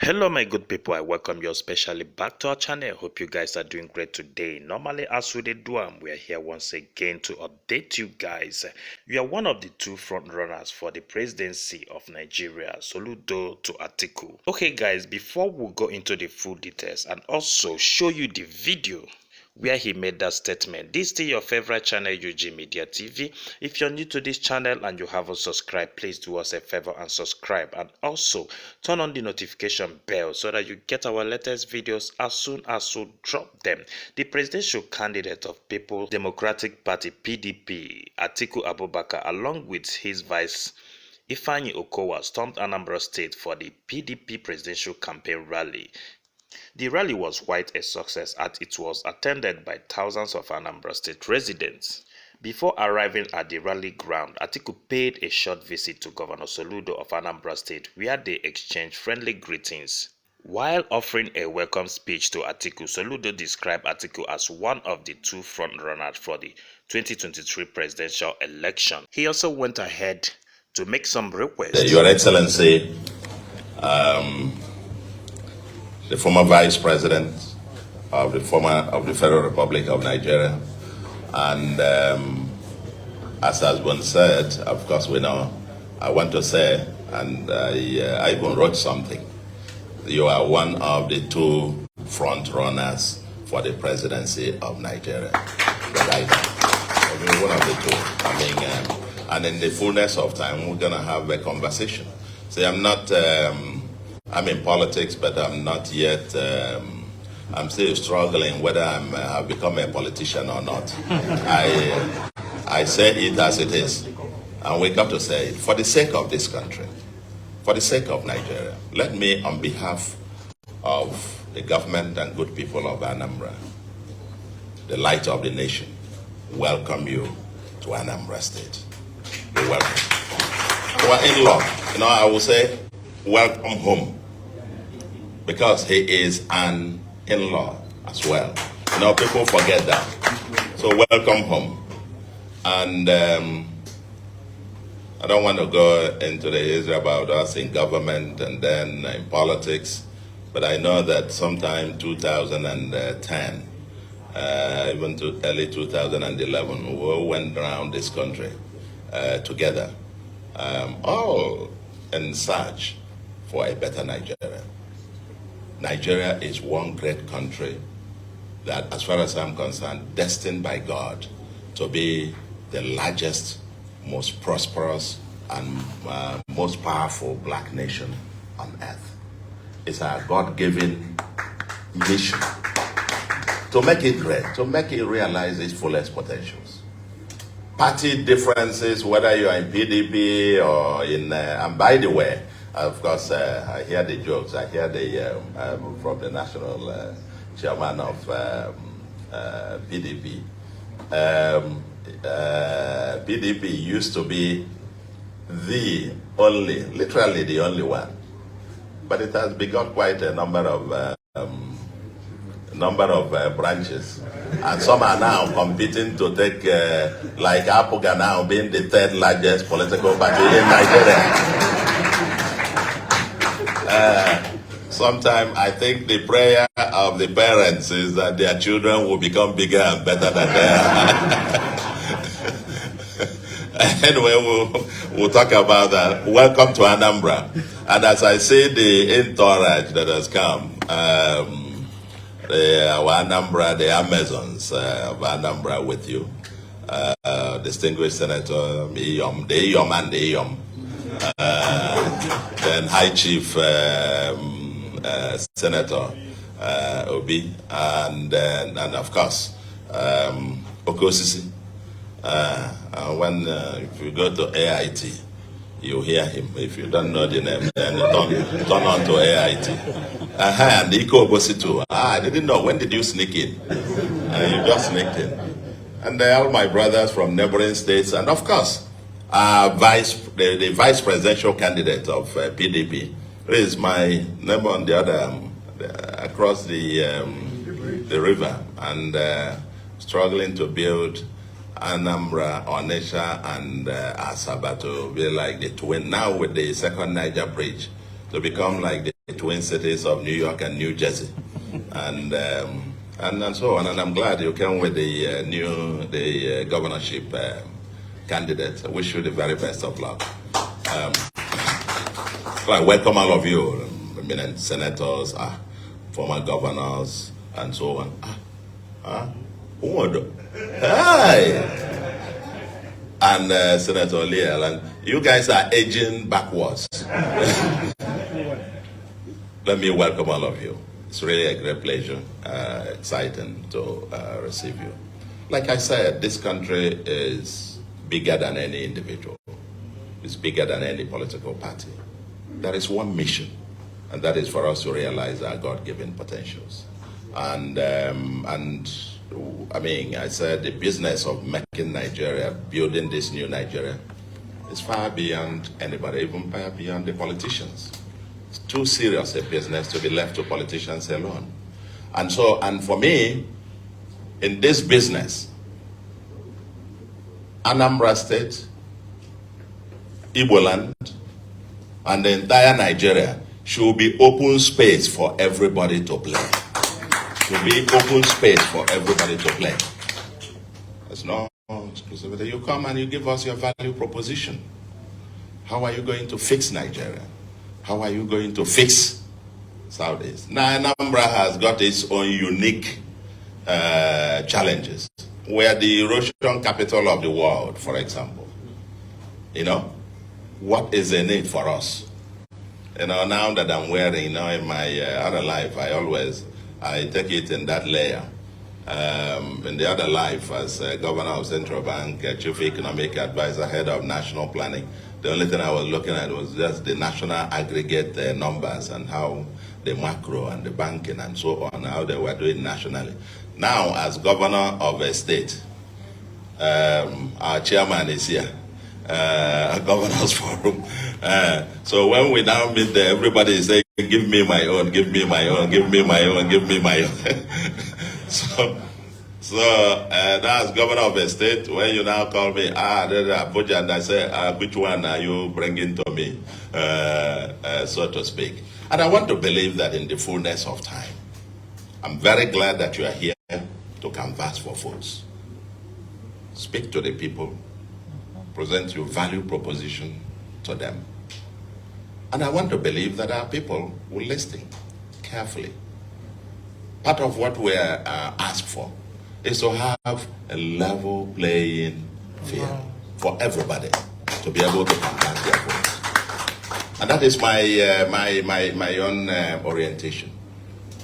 Hello my good people, I welcome you especially back to our channel. Hope you guys are doing great today. Normally as we do, we are here once again to update you guys. We are one of the two front runners for the presidency of Nigeria, Soludo to Atiku. Okay guys, before we go into the full details and also show you the video where he made that statement. This is your favorite channel, UG Media TV. If you're new to this channel and you haven't subscribed, please do us a favor and subscribe, and also turn on the notification bell so that you get our latest videos as soon as we drop them. The presidential candidate of People's Democratic Party PDP, Atiku Abubakar, along with his vice Ifeanyi Okowa, stormed Anambra State for the PDP presidential campaign rally. The rally was quite a success as it was attended by thousands of Anambra State residents. Before arriving at the rally ground, Atiku paid a short visit to Governor Soludo of Anambra State, where they exchanged friendly greetings. While offering a welcome speech to Atiku, Soludo described Atiku as one of the two frontrunners for the 2023 presidential election. He also went ahead to make some requests. Your Excellency, the former Vice President of the Federal Republic of Nigeria, and as has been said, of course we know, I want to say, and I even wrote something, you are one of the two front runners for the presidency of Nigeria. One of the two. And in the fullness of time, we're going to have a conversation. See, I'm in politics, but I'm not yet, I'm still struggling whether I've become a politician or not. I say it as it is. And we got to say it for the sake of this country, for the sake of Nigeria. Let me, on behalf of the government and good people of Anambra, the light of the nation, welcome you to Anambra State. You're welcome. You are in-law. I will say, welcome home, because he is an in-law as well. People forget that. So welcome home. And I don't want to go into the history about us in government and then in politics, but I know that sometime 2010, even to early 2011, we went around this country together, all in search for a better Nigeria. Nigeria is one great country that, as far as I'm concerned, destined by God to be the largest, most prosperous, and most powerful black nation on earth. It's our God-given mission to make it great, to make it realize its fullest potentials. Party differences, whether you're in PDP or in, and by the way, of course, I hear the jokes. I hear from the national chairman of PDP. PDP used to be the only, literally the only one, but it has begot quite a number of branches, and some are now competing to take, like Apuga now being the third largest political party in Nigeria. Sometimes I think the prayer of the parents is that their children will become bigger and better than they are. Anyway, we'll talk about that. Welcome to Anambra. And as I say, the entourage that has come, our Anambra, the Amazons of Anambra with you, distinguished Senator Iyom, the Iyom and the Iyom. Then High Chief Senator Obi, and of course Okosisi. If you go to AIT, you hear him. If you don't know the name, then turn on to AIT. And Iko Obosi too. I didn't know. When did you sneak in? You just sneaked in. And all my brothers from neighboring states, and of course, the vice presidential candidate of PDP, who is my neighbor on the other, across the river, and struggling to build Anambra, Onitsha, and Asaba to be like the twin, now with the second Niger bridge, to become like the twin cities of New York and New Jersey, and so on. And I'm glad you came with the governorship candidate. I wish you the very best of luck. I welcome all of you, eminent senators, former governors, and so on. Hi. And Senator Leal, and you guys are aging backwards. Let me welcome all of you. It's really a great pleasure, exciting to receive you. Like I said, this country is bigger than any individual. It's bigger than any political party. There is one mission, and that is for us to realize our God-given potentials. And I mean, I said the business of making Nigeria, building this new Nigeria, is far beyond anybody, even far beyond the politicians. It's too serious a business to be left to politicians alone. And so, and for me, in this business, Anambra State, Igbo land, and the entire Nigeria should be open space for everybody to play. To be open space for everybody to play. There's no exclusivity. You come and you give us your value proposition. How are you going to fix Nigeria? How are you going to fix Southeast? Now, Anambra has got its own unique challenges. We are the erosion capital of the world, for example. You know, what is the need for us? You know, now that I'm wearing, you know, in my other life, I take it in that layer. In the other life, as governor of Central Bank, chief economic advisor, head of national planning, the only thing I was looking at was just the national aggregate numbers and how the macro and the banking and so on, how they were doing nationally. Now, as governor of a state, our chairman is here, Governors Forum. So when we now meet there, everybody is saying, give me my own, give me my own, give me my own, give me my own. So that's governor of a state. When you now call me, Abuja, and I say, which one are you bringing to me, so to speak? And I want to believe that in the fullness of time, I'm very glad that you are here to canvass for votes. Speak to the people, present your value proposition to them. And I want to believe that our people will listen carefully. Part of what we are asked for is to have a level playing field for everybody to be able to cast their votes. And that is my own orientation.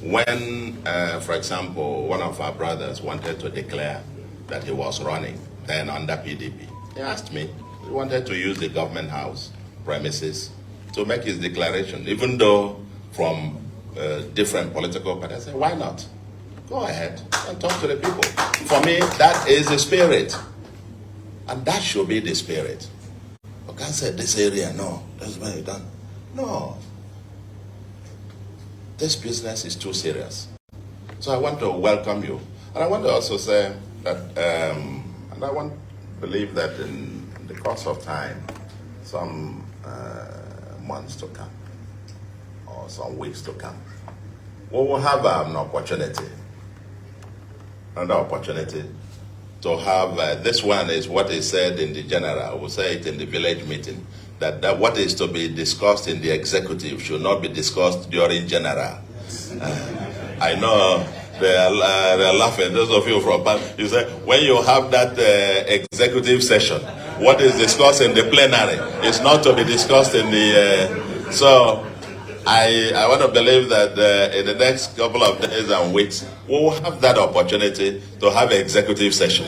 When, for example, one of our brothers wanted to declare that he was running, then under PDP, he asked me, he wanted to use the government house premises to make his declaration, even though from different political parties. I said, why not? Go ahead and talk to the people. For me, that is the spirit. And that should be the spirit. You can't say this area, no, that's why you done. No. This business is too serious. So I want to welcome you. And I want to also say that, and I want to believe that in the course of time, some months to come, or some weeks to come, we will have an opportunity, another opportunity to have, this one is what is said in the general, we'll say it in the village meeting, that what is to be discussed in the executive should not be discussed during general. I know they're laughing, those of you from, you say, when you have that executive session, what is discussed in the plenary is not to be discussed in the, so I want to believe that in the next couple of days and weeks, we'll have that opportunity to have an executive session.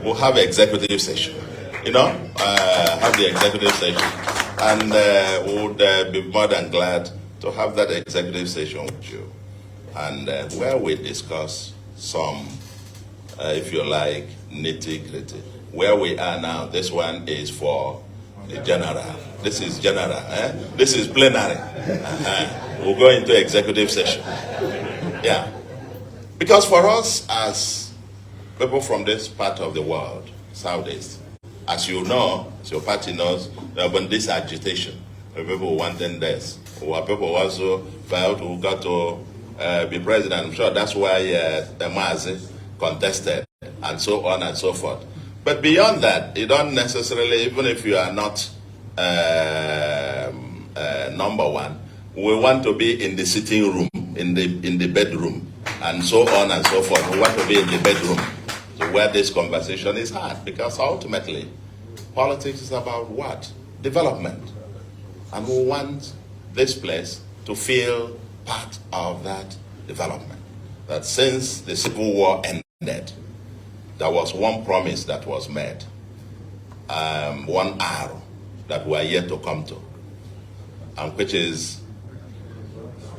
We'll have an executive session, you know, have the executive session. And we would be more than glad to have that executive session with you. And where we discuss some, if you like, nitty-gritty. Where we are now, this one is for the general. This is general. This is plenary. We'll go into executive session. Yeah. Because for us, as people from this part of the world, Southeast, as you know, as your party knows, there has been this agitation. People wanting this. What people also felt who got to be president. I'm sure that's why Mazi contested and so on and so forth. But beyond that, you don't necessarily, even if you are not number one, we want to be in the sitting room, in the bedroom, and so on and so forth. We want to be in the bedroom, so where this conversation is had, because ultimately, politics is about what? Development. And we want this place to feel part of that development. That since the Civil War ended, there was one promise that was made, one arrow that we are yet to come to, and which is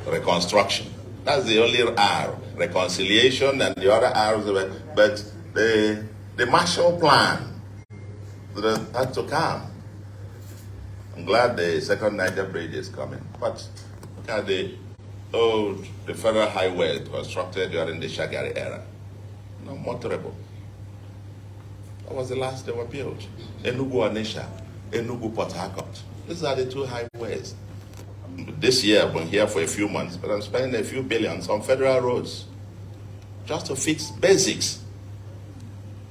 reconstruction. That's the only arrow. Reconciliation and the other arrows, but the Marshall Plan that had to come. I'm glad the second Niger Bridge is coming, but look at the federal highway constructed during the Shagari era. No, motorable. That was the last they were built. Enugu Onisha, Enugu Port Harcourt. These are the two highways. This year I've been here for a few months, but I'm spending a few billions on federal roads just to fix basics.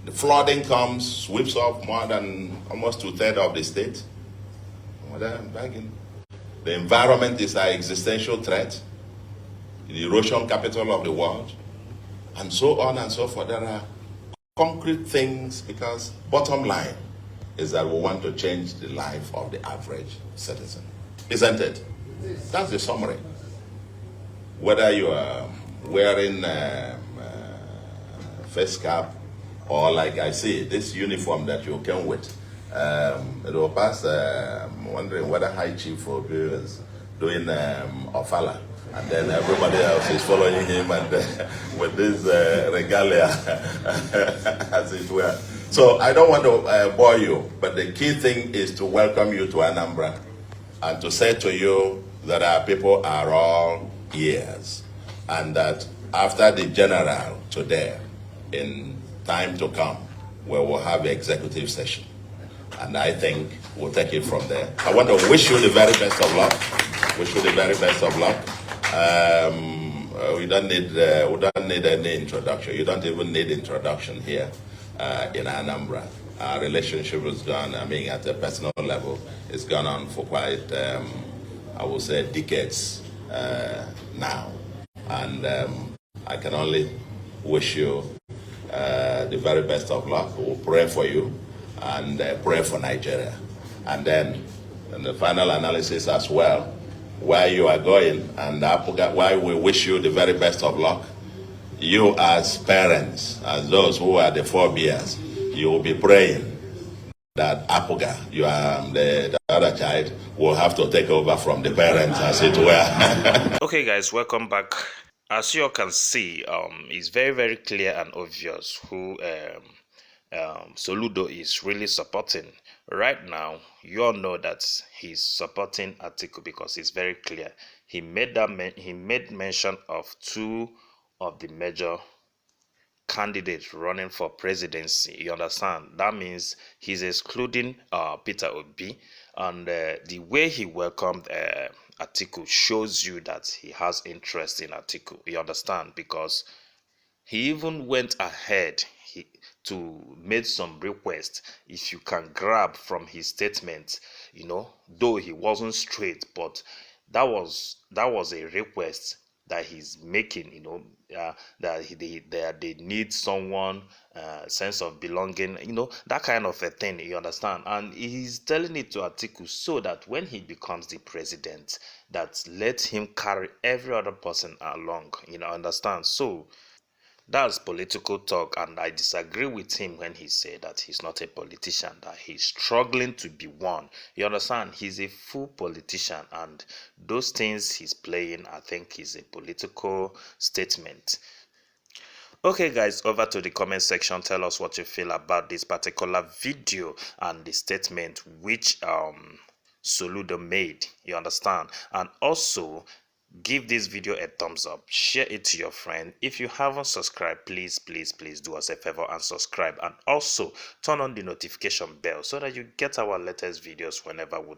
The flooding comes, sweeps off more than almost 2/3 of the state. The environment is our existential threat, the erosion capital of the world, and so on and so forth. There are concrete things, because bottom line is that we want to change the life of the average citizen. Isn't it? That's the summary. Whether you are wearing face cap, or like I see, this uniform that you came with, it will pass wondering whether High Chief will be doing Ofala, and then everybody else is following him, and with this regalia, as it were. So I don't want to bore you, but the key thing is to welcome you to Anambra and to say to you that our people are all ears, and that after the general today, in time to come, we will have an executive session. And I think we'll take it from there. I want to wish you the very best of luck. Wish you the very best of luck. We don't need any introduction. You don't even need introduction here in Anambra. Our relationship has gone, I mean, at a personal level, it's gone on for quite, I would say, decades now. And I can only wish you the very best of luck. We'll pray for you and pray for Nigeria. And then in the final analysis as well, where you are going, and why we wish you the very best of luck. You as parents, as those who are the forebears, you will be praying that Apuga, you are the other child, will have to take over from the parents, as it were. Okay guys, welcome back. As you all can see, it's very, very clear and obvious who Soludo is really supporting. Right now, you all know that he's supporting Atiku because it's very clear. He made mention of two of the major candidates running for presidency. You understand? That means he's excluding Peter Obi, and the way he welcomed Atiku shows you that he has interest in Atiku. You understand? Because he even went ahead to make some requests. If you can grab from his statement, you know, though he wasn't straight, but that was a request that he's making, you know, that they need someone, sense of belonging, you know, that kind of a thing, you understand? And he's telling it to Atiku so that when he becomes the president, that let him carry every other person along, you know, understand? So that's political talk, and I disagree with him when he said that he's not a politician, that he's struggling to be one. You understand? He's a full politician, and those things he's playing, I think, is a political statement. Okay guys, over to the comment section. Tell us what you feel about this particular video and the statement which Soludo made. You understand? And also, give this video a thumbs up, share it to your friend. If you haven't subscribed, please do us a favor and subscribe, and also turn on the notification bell so that you get our latest videos whenever we